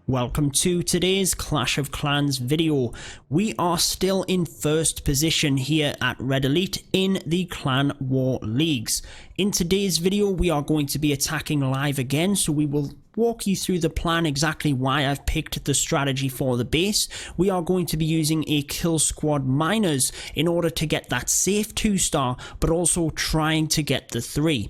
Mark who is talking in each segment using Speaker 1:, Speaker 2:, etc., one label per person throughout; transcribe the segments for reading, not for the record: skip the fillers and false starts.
Speaker 1: Welcome to today's Clash of Clans video. We are still in first position here at Red Elite in the Clan War Leagues. In today's video we are going to be attacking live again, so we will walk you through the plan, exactly why I've picked the strategy for the base. We are going to be using a kill squad miners in order to get that safe 2-star, but also trying to get the 3.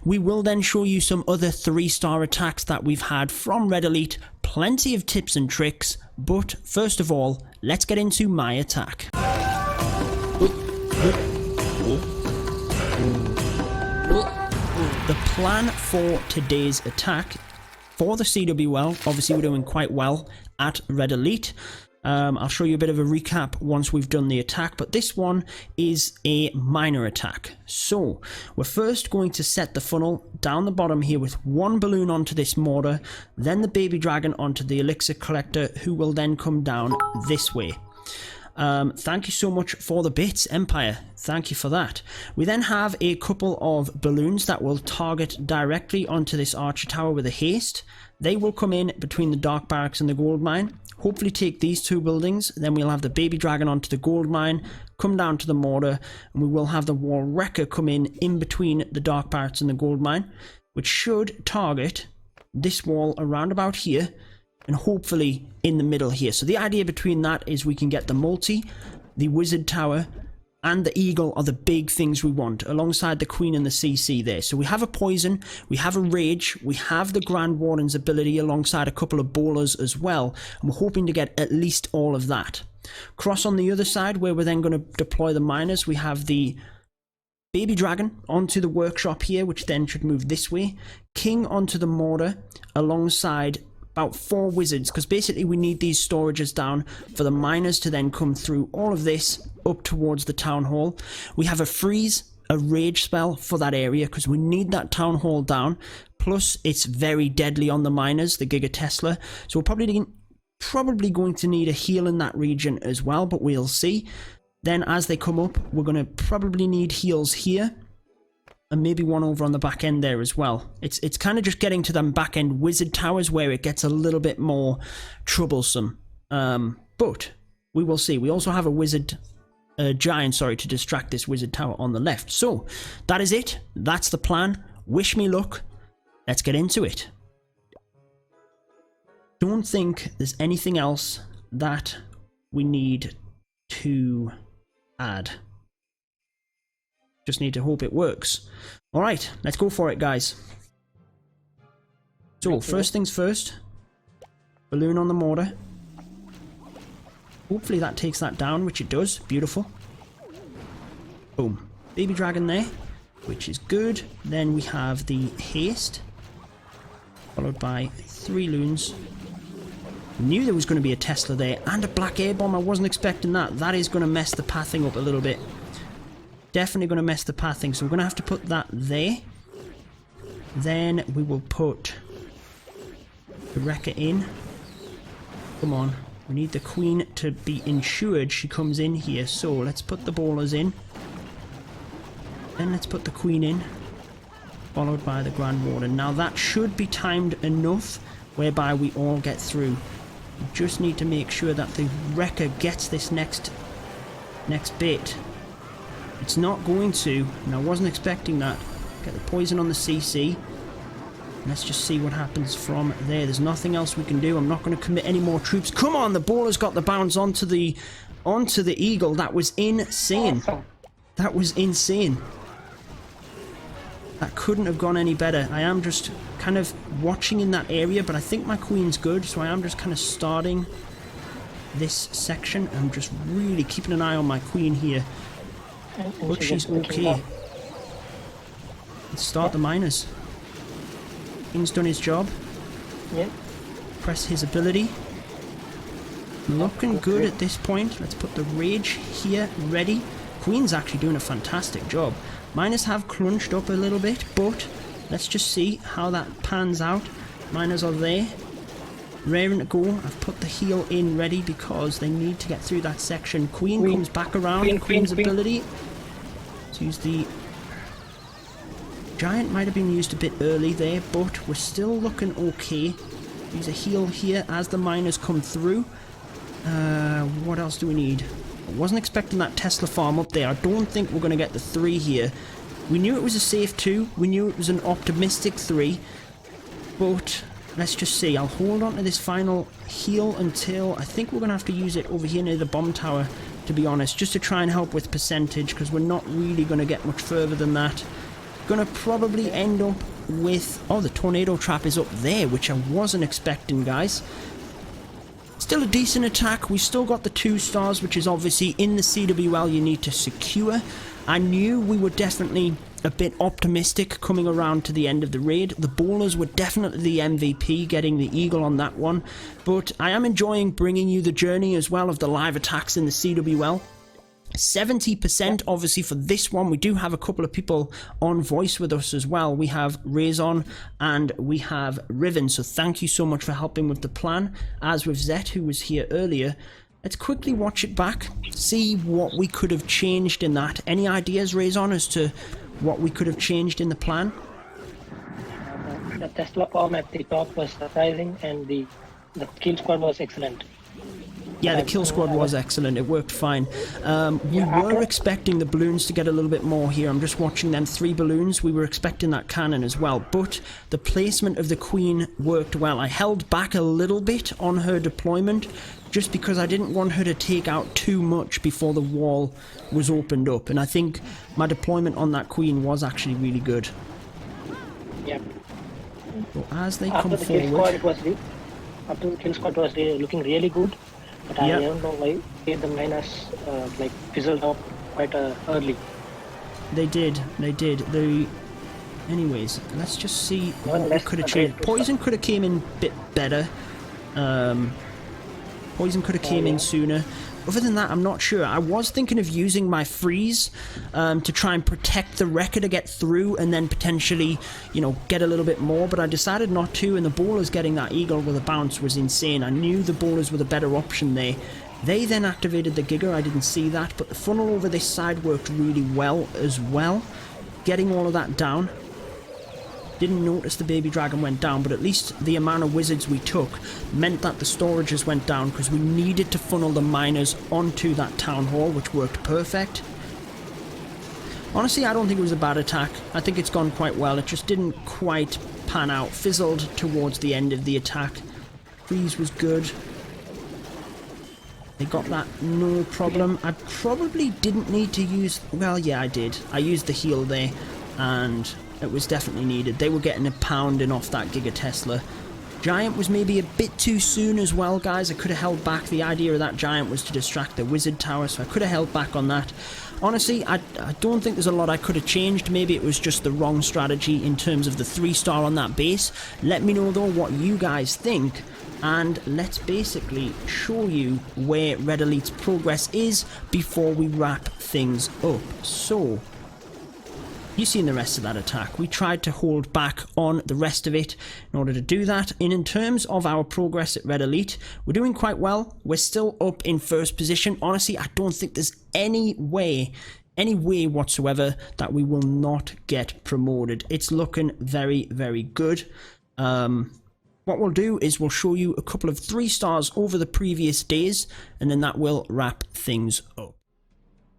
Speaker 1: We will then show you some other 3-star attacks that we've had from Red Elite, plenty of tips and tricks, but first of all, let's get into my attack. The plan for today's attack for the CWL, obviously we're doing quite well at Red Elite. I'll show you a bit of a recap once we've done the attack, but this one is a miner attack. So we're first going to set the funnel down the bottom here with one balloon onto this mortar, then the baby dragon onto the elixir collector, who will then come down this way. Thank you so much for the bits, Empire. Thank you for that. We then have a couple of balloons that will target directly onto this archer tower with a haste. They will come in between the dark barracks and the gold mine, hopefully take these two buildings. Then we'll have the baby dragon onto the gold mine, come down to the mortar, and we will have the wall wrecker come in between the dark barracks and the gold mine, which should target this wall around about here and hopefully in the middle here. So the idea between that is we can get the multi, the wizard tower, and the eagle are the big things we want, alongside the queen and the CC there. So we have a poison, we have a rage, we have the Grand Warden's ability alongside a couple of bowlers as well, and we're hoping to get at least all of that. Cross on the other side, where we're then going to deploy the miners, we have the baby dragon onto the workshop here, which then should move this way, king onto the mortar alongside about 4 wizards, because basically we need these storages down for the miners to then come through all of this up towards the town hall. We have a freeze, a rage spell for that area, because we need that town hall down, plus it's very deadly on the miners, the Giga Tesla, so we're probably going to need a heal in that region as well, but we'll see. Then as they come up, we're going to probably need heals here, and maybe one over on the back end there as well. It's kind of just getting to them back end wizard towers where it gets a little bit more troublesome. But we will see. We also have a wizard, giant, sorry, to distract this wizard tower on the left. So that is it. That's the plan. Wish me luck. Let's get into it. Don't think there's anything else that we need to add. Just need to hope it works. Alright, let's go for it, guys. So, first things first. Balloon on the mortar. Hopefully that takes that down, which it does. Beautiful. Boom. Baby dragon there, which is good. Then we have the haste, followed by 3 loons. Knew there was going to be a Tesla there, and a black air bomb. I wasn't expecting that. That is going to mess the pathing up a little bit. Definitely going to mess the pathing, so we're going to have to put that there. Then we will put the wrecker in. Come on, we need the queen to be ensured she comes in here, so let's put the bowlers in. Then let's put the queen in, followed by the Grand Warden. Now that should be timed enough whereby we all get through. We just need to make sure that the wrecker gets this next bit. It's not going to, and I wasn't expecting that. Get the poison on the CC. Let's just see what happens from there. There's nothing else we can do. I'm not going to commit any more troops. Come on, the bowler's got the bounce onto the eagle. That was insane. That was insane. That couldn't have gone any better. I am just kind of watching in that area, but I think my queen's good, so I am just kind of starting this section. I'm just really keeping an eye on my queen here. But she's okay. Let's start the miners. King's done his job.
Speaker 2: Yep.
Speaker 1: Press his ability. Looking good at this point. Let's put the rage here ready. Queen's actually doing a fantastic job. Miners have crunched up a little bit, but let's just see how that pans out. Miners are there, raring to go. I've put the heal in ready because they need to get through that section. Queen comes back around. Queen's ability. Let's use the giant. Might have been used a bit early there, but we're still looking okay. Use a heal here as the miners come through. What else do we need? I wasn't expecting that Tesla farm up there. I don't think we're going to get the 3 here. We knew it was a safe 2. We knew it was an optimistic 3. But let's just see. I'll hold on to this final heal until I think we're going to have to use it over here near the bomb tower, to be honest, just to try and help with percentage, because we're not really going to get much further than that. Going to probably end up with... Oh, the tornado trap is up there, which I wasn't expecting, guys. Still a decent attack. We still got the 2 stars, which is obviously in the CWL you need to secure. I knew we were definitely a bit optimistic coming around to the end of the raid. The bowlers were definitely the MVP, getting the eagle on that one. But I am enjoying bringing you the journey as well of the live attacks in the CWL. 70% obviously for this one. We do have a couple of people on voice with us as well. We have Raison and we have Riven, so thank you so much for helping with the plan, as with Zet, who was here earlier. Let's quickly watch it back, see what we could have changed in that. Any ideas, Raison, as to what we could have changed in the plan?
Speaker 2: The Tesla farm at the top was surprising, and the kill squad was excellent.
Speaker 1: Yeah, the kill squad was excellent. It worked fine. We were expecting the balloons to get a little bit more here. I'm just watching them 3 balloons. We were expecting that cannon as well. But the placement of the queen worked well. I held back a little bit on her deployment just because I didn't want her to take out too much before the wall was opened up. And I think my deployment on that queen was actually really good.
Speaker 2: Yep.
Speaker 1: So as they come forward...
Speaker 2: After the kill squad was looking really good. But I don't know why the miners like fizzled out quite early.
Speaker 1: They did. Anyways, let's just see what we could have changed. Poison could have came in a bit better. Poison could have came in sooner. Other than that, I'm not sure. I was thinking of using my freeze to try and protect the wrecker to get through and then potentially, you know, get a little bit more, but I decided not to, and the bowlers getting that eagle with a bounce was insane. I knew the bowlers were the better option there. They then activated the Giga. I didn't see that, but the funnel over this side worked really well as well. Getting all of that down. Didn't notice the baby dragon went down, but at least the amount of wizards we took meant that the storages went down, because we needed to funnel the miners onto that town hall, which worked perfect. Honestly, I don't think it was a bad attack. I think it's gone quite well. It just didn't quite pan out. Fizzled towards the end of the attack. Freeze was good. They got that, no problem. I probably didn't need to use... Well, yeah, I did. I used the heal there, and... it was definitely needed. They were getting a pounding off that Giga Tesla. Giant was maybe a bit too soon as well, guys. I could have held back. The idea of that Giant was to distract the Wizard Tower, so I could have held back on that. Honestly, I don't think there's a lot I could have changed. Maybe it was just the wrong strategy in terms of the 3-star on that base. Let me know, though, what you guys think. And let's basically show you where Red Elite's progress is before we wrap things up. So... you've seen the rest of that attack. We tried to hold back on the rest of it in order to do that. And in terms of our progress at Red Elite, we're doing quite well. We're still up in first position. Honestly, I don't think there's any way whatsoever that we will not get promoted. It's looking very, very good. What we'll do is we'll show you a couple of 3-stars over the previous days, and then that will wrap things up.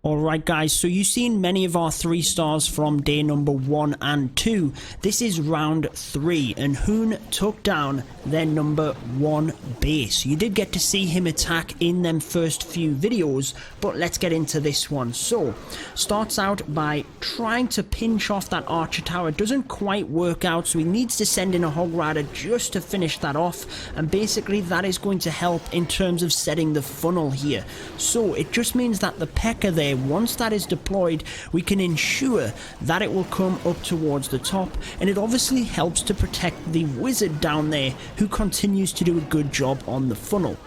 Speaker 1: Alright guys, so you've seen many of our 3-stars from day number 1 and 2. This is round 3, and Hoon took down their number 1 base. You did get to see him attack in them first few videos, but let's get into this one. So, starts out by trying to pinch off that archer tower. Doesn't quite work out, so he needs to send in a hog rider just to finish that off, and basically that is going to help in terms of setting the funnel here. So, it just means that the P.E.K.K.A. there, once that is deployed, we can ensure that it will come up towards the top, and it obviously helps to protect the wizard down there, who continues to do a good job on the funnel.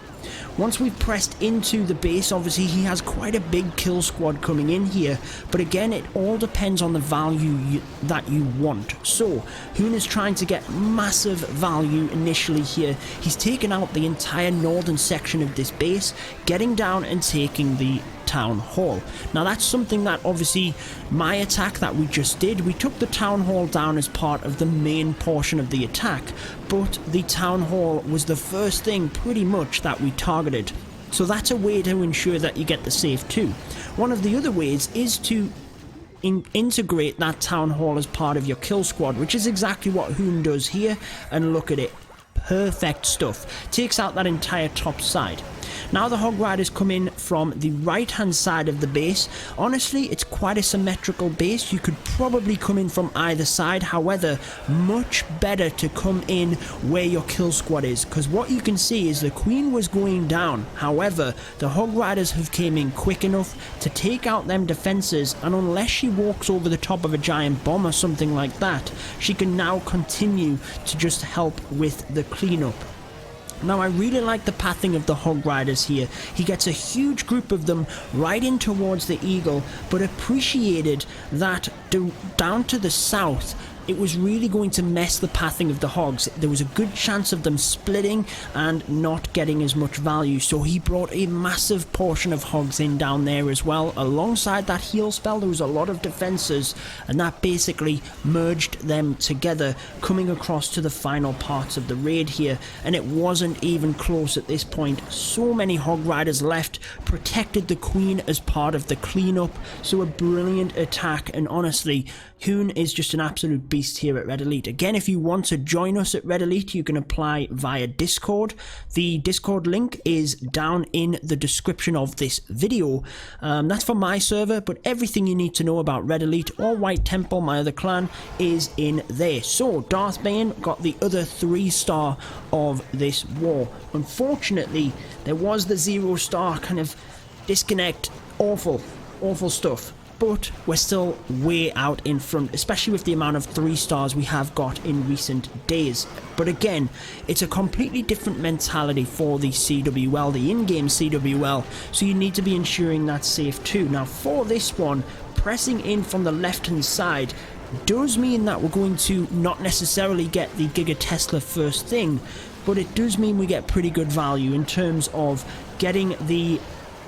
Speaker 1: Once we've pressed into the base, obviously he has quite a big kill squad coming in here, but again, it all depends on the value that you want. So, Hoon is trying to get massive value initially here. He's taken out the entire northern section of this base, getting down and taking the town hall. Now that's something that obviously my attack that we just did, we took the town hall down as part of the main portion of the attack, but the town hall was the first thing pretty much that we targeted. So that's a way to ensure that you get the save too. One of the other ways is to integrate that town hall as part of your kill squad, which is exactly what Hoon does here, and look at it. Perfect stuff. Takes out that entire top side. Now the Hog Riders come in from the right hand side of the base. Honestly, it's quite a symmetrical base. You could probably come in from either side. However, much better to come in where your kill squad is, because what you can see is the Queen was going down. However, the Hog Riders have came in quick enough to take out them defenses, and unless she walks over the top of a giant bomb or something like that, she can now continue to just help with the cleanup. Now I really like the pathing of the Hog Riders here. He gets a huge group of them right in towards the Eagle, but appreciated that down to the south it was really going to mess the pathing of the Hogs. There was a good chance of them splitting and not getting as much value, so he brought a massive portion of Hogs in down there as well. Alongside that heal spell, there was a lot of defenses, and that basically merged them together, coming across to the final parts of the raid here, and it wasn't even close at this point. So many Hog Riders left, protected the Queen as part of the cleanup, so a brilliant attack. And honestly, Hoon is just an absolute beast here at Red Elite. Again, if you want to join us at Red Elite, you can apply via Discord. The Discord link is down in the description of this video. That's for my server, but everything you need to know about Red Elite or White Temple, my other clan, is in there. So, Darth Bane got the other 3-star of this war. Unfortunately, there was the 0-star kind of disconnect. Awful stuff. But we're still way out in front, especially with the amount of 3-stars we have got in recent days. But again, it's a completely different mentality for the CWL, the in-game CWL, so you need to be ensuring that's safe too. Now for this one, pressing in from the left-hand side does mean that we're going to not necessarily get the Giga Tesla first thing, but it does mean we get pretty good value in terms of getting the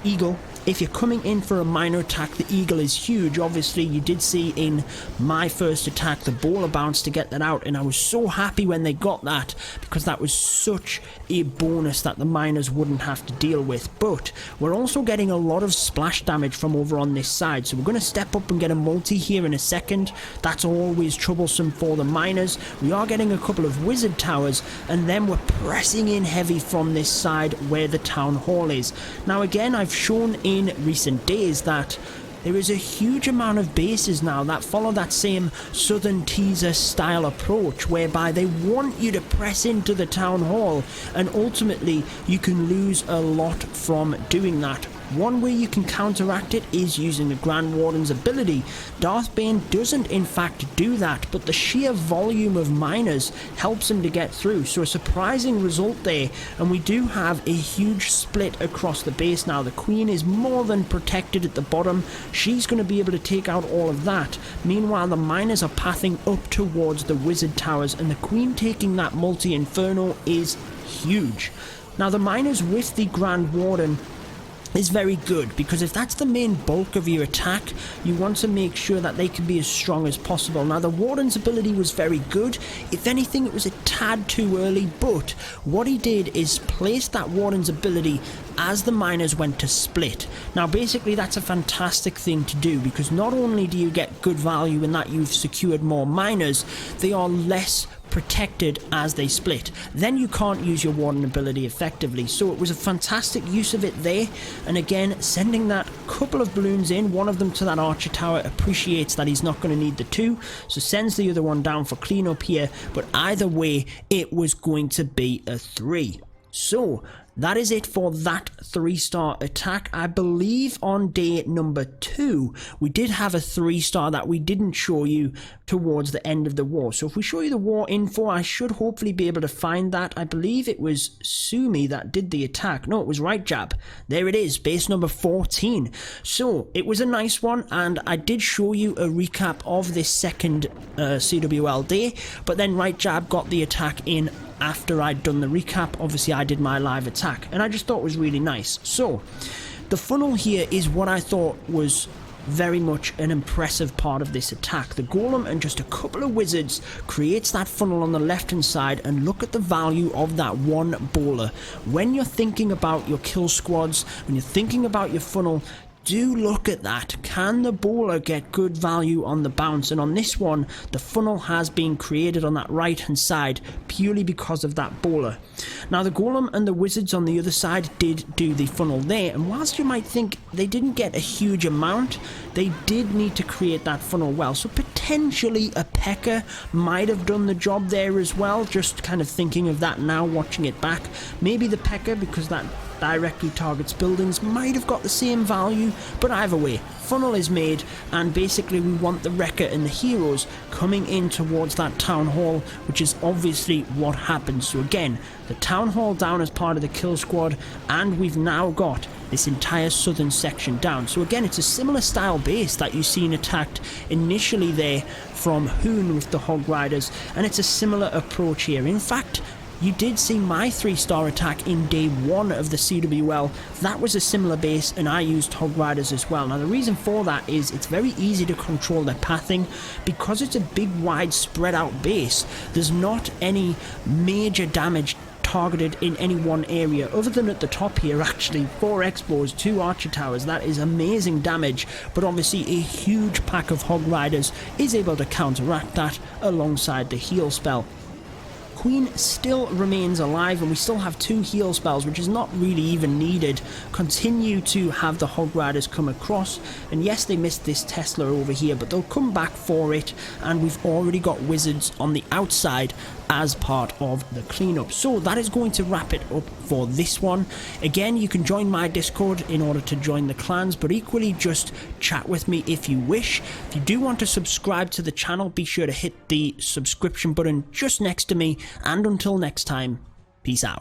Speaker 1: Eagle. If you're coming in for a minor attack, the Eagle is huge. Obviously, you did see in my first attack the bowler bounce to get that out, and I was so happy when they got that, because that was such a bonus that the miners wouldn't have to deal with. But we're also getting a lot of splash damage from over on this side, so we're going to step up and get a multi here in a second. That's always troublesome for the miners. We are getting a couple of wizard towers, and then we're pressing in heavy from this side where the town hall is. Now again, I've shown in recent days that there is a huge amount of bases now that follow that same Southern Teaser style approach, whereby they want you to press into the town hall, and ultimately you can lose a lot from doing that. One way you can counteract it is using the Grand Warden's ability. Darth Bane doesn't in fact do that, but the sheer volume of miners helps him to get through, so a surprising result there, and we do have a huge split across the base now. The Queen is more than protected at the bottom. She's going to be able to take out all of that. Meanwhile, the miners are pathing up towards the wizard towers, and the Queen taking that multi-inferno is huge. Now the miners with the Grand Warden is very good, because if that's the main bulk of your attack, you want to make sure that they can be as strong as possible. Now the Warden's ability was very good. If anything, it was a tad too early, but what he did is place that Warden's ability as the miners went to split. Now basically that's a fantastic thing to do, because not only do you get good value in that you've secured more miners, they are less protected as they split. Then you can't use your Warden ability effectively, so it was a fantastic use of it there. And again, sending that couple of balloons in, one of them to that archer tower, appreciates that he's not going to need the 2, so sends the other one down for cleanup here, but either way it was going to be a 3. So that is it for that 3-star attack. I believe on day number 2 we did have a 3-star that we didn't show you towards the end of the war. So if we show you the war info, I should hopefully be able to find that. I believe it was Sumi that did the attack. No, it was Right Jab. There it is, base number 14. So it was a nice one, and I did show you a recap of this second CWL day, but then Right Jab got the attack in after I'd done the recap. Obviously I did my live attack, and I just thought it was really nice. So The funnel here is what I thought was very much an impressive part of this attack. The golem and just a couple of wizards creates that funnel on the left hand side, and look at the value of that one bowler. When you're thinking about your kill squads, when you're thinking about your funnel, do look at that. Can the bowler get good value on the bounce? And on this one, the funnel has been created on that right hand side purely because of that bowler. Now the golem and the wizards on the other side did do the funnel there, and whilst you might think they didn't get a huge amount, they did need to create that funnel well. So potentially a P.E.K.K.A. might have done the job there as well. Just kind of thinking of that now, watching it back. Maybe the P.E.K.K.A., because that directly targets buildings, might have got the same value, but either way, funnel is made, and basically we want the wrecker and the heroes coming in towards that town hall, which is obviously what happens. So again, the town hall down as part of the kill squad, and we've now got this entire southern section down. So again, it's a similar style base that you've seen attacked initially there from Hoon with the Hog Riders, and it's a similar approach here. In fact, you did see my 3-star attack in day 1 of the CWL. That was a similar base, and I used Hog Riders as well. Now the reason for that is it's very easy to control their pathing. Because it's a big, wide, spread out base, there's not any major damage targeted in any one area, other than at the top here. Actually, 4 Expos, 2 Archer Towers, that is amazing damage, but obviously a huge pack of Hog Riders is able to counteract that alongside the heal spell. Queen still remains alive, and we still have 2 heal spells, which is not really even needed. Continue to have the Hog Riders come across, and yes, they missed this Tesla over here, but they'll come back for it, and we've already got wizards on the outside as part of the cleanup. So that is going to wrap it up for this one. Again, you can join my Discord in order to join the clans, but equally just chat with me if you wish. If you do want to subscribe to the channel, be sure to hit the subscription button just next to me, and until next time, peace out.